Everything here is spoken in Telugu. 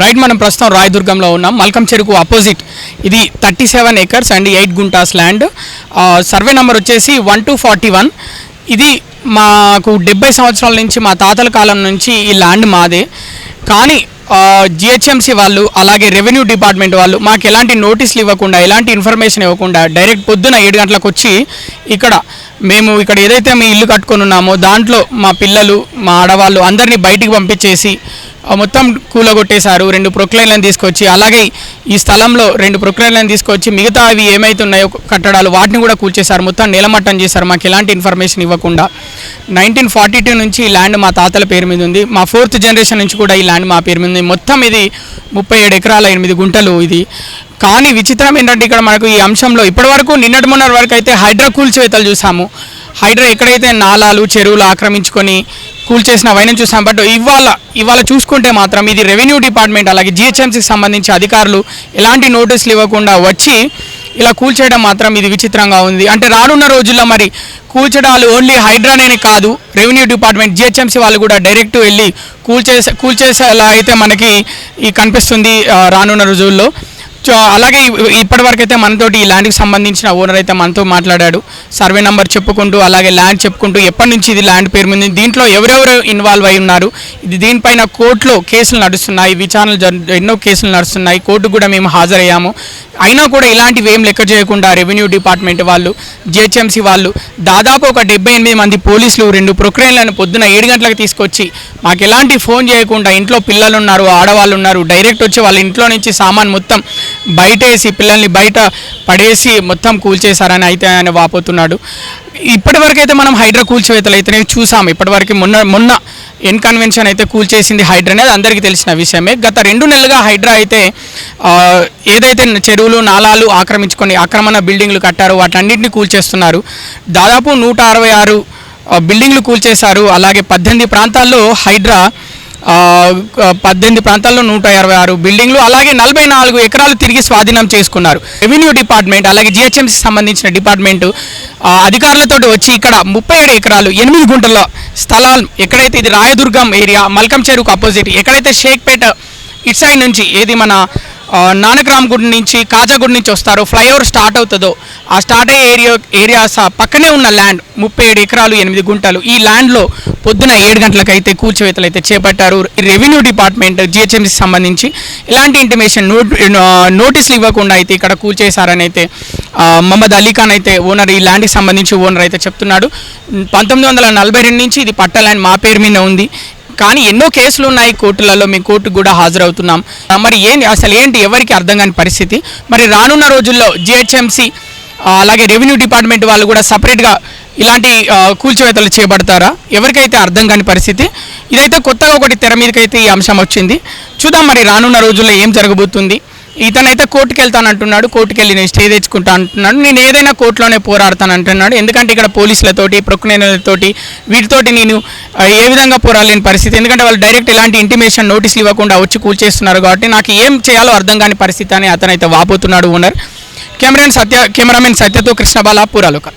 రైట్, మనం ప్రస్తుతం రాయదుర్గంలో ఉన్నాం. మల్కం చెరుకు అపోజిట్. ఇది 37 acres and 8 guntas land. Survey number వచ్చేసి 1241. ఇది మాకు 70 సంవత్సరాల నుంచి మా తాతల కాలం నుంచి ఈ ల్యాండ్ మాదే. కానీ జిహెచ్ఎంసీ వాళ్ళు అలాగే రెవెన్యూ డిపార్ట్మెంట్ వాళ్ళు మాకు ఎలాంటి నోటీసులు ఇవ్వకుండా, ఎలాంటి ఇన్ఫర్మేషన్ ఇవ్వకుండా డైరెక్ట్ పొద్దున 7 గంటలకు వచ్చి మేము ఇక్కడ ఏదైతే మీ ఇల్లు కట్టుకొని ఉన్నామో దాంట్లో మా పిల్లలు, మా ఆడవాళ్ళు అందరినీ బయటికి పంపించేసి మొత్తం కూలగొట్టేశారు. 2 ప్రొక్లైన్లను తీసుకొచ్చి, అలాగే ఈ స్థలంలో 2 ప్రొక్లైన్లను తీసుకొచ్చి మిగతా అవి ఏమైతున్నాయో కట్టడాలు వాటిని కూడా కూల్చేశారు. మొత్తం నేలమట్టం చేశారు మాకు ఎలాంటి ఇన్ఫర్మేషన్ ఇవ్వకుండా. 1942 నుంచి ఈ ల్యాండ్ మా తాతల పేరు మీద ఉంది. మా 4th జనరేషన్ నుంచి కూడా ఈ ల్యాండ్ మా పేరు మీద ఉంది. మొత్తం ఇది 37 ఎకరాల 8 గుంటలు ఇది. కానీ విచిత్రం ఏంటంటే ఇక్కడ మనకు ఈ అంశంలో ఇప్పటివరకు నిన్నటి మొన్నటి వరకు అయితే హైడ్రా కూల్చివేతలు చూసాము. హైడ్రా ఎక్కడైతే నాలాలు, చెరువులు ఆక్రమించుకొని కూల్చేసిన వైనం చూసాం. బట్ ఇవాళ చూసుకుంటే మాత్రం ఇది రెవెన్యూ డిపార్ట్మెంట్ అలాగే జిహెచ్ఎంసీకి సంబంధించి అధికారులు ఎలాంటి నోటీసులు ఇవ్వకుండా వచ్చి ఇలా కూల్చేయడం మాత్రం ఇది విచిత్రంగా ఉంది. అంటే రానున్న రోజుల్లో మరి కూల్చడాలు ఓన్లీ హైడ్రానే కాదు, రెవెన్యూ డిపార్ట్మెంట్ జిహెచ్ఎంసీ వాళ్ళు కూడా డైరెక్ట్ వెళ్ళి కూల్చేసేలా అయితే మనకి కనిపిస్తుంది రానున్న రోజుల్లో. అలాగే ఇప్పటివరకు అయితే మనతోటి ఈ ల్యాండ్కి సంబంధించిన ఓనర్ అయితే మనతో మాట్లాడాడు. సర్వే నెంబర్ చెప్పుకుంటూ అలాగే ల్యాండ్ చెప్పుకుంటూ ఎప్పటి నుంచి ఇది ల్యాండ్ పేరు మీద, దీంట్లో ఎవరెవరు ఇన్వాల్వ్ అయి ఉన్నారు, దీనిపైన కోర్టులో కేసులు నడుస్తున్నాయి, విచారణలు ఎన్నో కేసులు నడుస్తున్నాయి, కోర్టుకు కూడా మేము హాజరయ్యాము. అయినా కూడా ఇలాంటివి ఏం లెక్క చేయకుండా రెవెన్యూ డిపార్ట్మెంట్ వాళ్ళు, జిహెచ్ఎంసీ వాళ్ళు దాదాపు ఒక 78 మంది పోలీసులు 2 ప్రొక్లైన్లను పొద్దున 7 గంటలకు తీసుకొచ్చి మాకు ఎలాంటి ఫోన్ చేయకుండా, ఇంట్లో పిల్లలు ఉన్నారు, ఆడవాళ్ళు ఉన్నారు, డైరెక్ట్ వచ్చి వాళ్ళ ఇంట్లో నుంచి సామాన్ మొత్తం బయటేసి పిల్లల్ని బయట పడేసి మొత్తం కూల్చేశారని అయితే ఆయన వాపోతున్నాడు. ఇప్పటివరకు అయితే మనం హైడ్రా కూల్చివేతలు అయితేనే చూసాము. ఇప్పటివరకు మొన్న కన్వెన్షన్ అయితే కూల్చేసింది హైడ్రా అనేది అందరికీ తెలిసిన విషయమే. గత 2 నెలలుగా హైడ్రా అయితే ఏదైతే చెరువులు, నాలాలు ఆక్రమించుకొని అక్రమణ బిల్డింగ్లు కట్టారో వాటన్నింటినీ కూల్చేస్తున్నారు. దాదాపు 166 బిల్డింగ్లు కూల్చేశారు. అలాగే 18 ప్రాంతాల్లో హైడ్రా 18 ప్రాంతాల్లో 166 బిల్డింగ్లు అలాగే 44 ఎకరాలు తిరిగి స్వాధీనం చేసుకున్నారు. రెవెన్యూ డిపార్ట్మెంట్ అలాగే జిహెచ్ఎంసీకి సంబంధించిన డిపార్ట్మెంటు అధికారులతో వచ్చి ఇక్కడ 37 ఎకరాలు 8 గుంటల స్థలాలు, ఎక్కడైతే ఇది రాయదుర్గం ఏరియా మల్కం చెరుకు అపోజిట్, ఎక్కడైతే షేక్పేట ఇటు సైడ్ నుంచి ఏది మన నానక్రామ్ గుడి నుంచి కాజాగుడి నుంచి వస్తారో ఫ్లైఓవర్ స్టార్ట్ అవుతుందో ఆ స్టార్ట్ అయ్యే ఏరియాస్ పక్కనే ఉన్న ల్యాండ్ 37 ఎకరాలు 8 గుంటలు. ఈ ల్యాండ్లో పొద్దున 7 గంటలకు అయితే కూల్చివేతలు అయితే చేపట్టారు. రెవెన్యూ డిపార్ట్మెంట్ జిహెచ్ఎంసీకి సంబంధించి ఎలాంటి ఇంటిమేషన్ నోటీసులు ఇవ్వకుండా అయితే ఇక్కడ కూల్చేశారని అయితే మహమ్మద్ అలీ ఖాన్ అయితే ఓనర్, ఈ ల్యాండ్కి సంబంధించి ఓనర్ అయితే చెప్తున్నాడు. 1942 నుంచి ఇది పట్ట ల్యాండ్ మా పేరు మీద ఉంది. కానీ ఎన్నో కేసులు ఉన్నాయి కోర్టులలో, మేము కోర్టుకు కూడా హాజరవుతున్నాం. మరి అసలు ఏంటి ఎవరికి అర్థం కాని పరిస్థితి. మరి రానున్న రోజుల్లో జిహెచ్ఎంసీ అలాగే రెవెన్యూ డిపార్ట్మెంట్ వాళ్ళు కూడా సపరేట్గా ఇలాంటి కూల్చివేతలు చేపడతారా, ఎవరికైతే అర్థం కాని పరిస్థితి. ఇదైతే కొత్తగా ఒకటి తెర మీదకైతే ఈ అంశం వచ్చింది. చూద్దాం మరి రానున్న రోజుల్లో ఏం జరగబోతుంది. ఇతనైతే కోర్టుకు వెళ్తానంటున్నాడు, కోర్టుకు వెళ్ళి నేను స్టే తెచ్చుకుంటా అంటున్నాడు. నేను ఏదైనా కోర్టులోనే పోరాడతాను అంటున్నాడు. ఎందుకంటే ఇక్కడ పోలీసులతోటి, ప్రొక్లైనర్లతోటి వీటితోటి నేను ఏ విధంగా పోరాడలేని పరిస్థితి. ఎందుకంటే వాళ్ళు డైరెక్ట్ ఎలాంటి ఇంటిమేషన్ నోటీసులు ఇవ్వకుండా వచ్చి కూల్చేస్తున్నారు కాబట్టి నాకు ఏం చేయాలో అర్థం కాని పరిస్థితి అని అతనైతే వాపోతున్నాడు ఓనర్. కెమెరామెన్ సత్యతో కృష్ణబాల, పూరాలోక.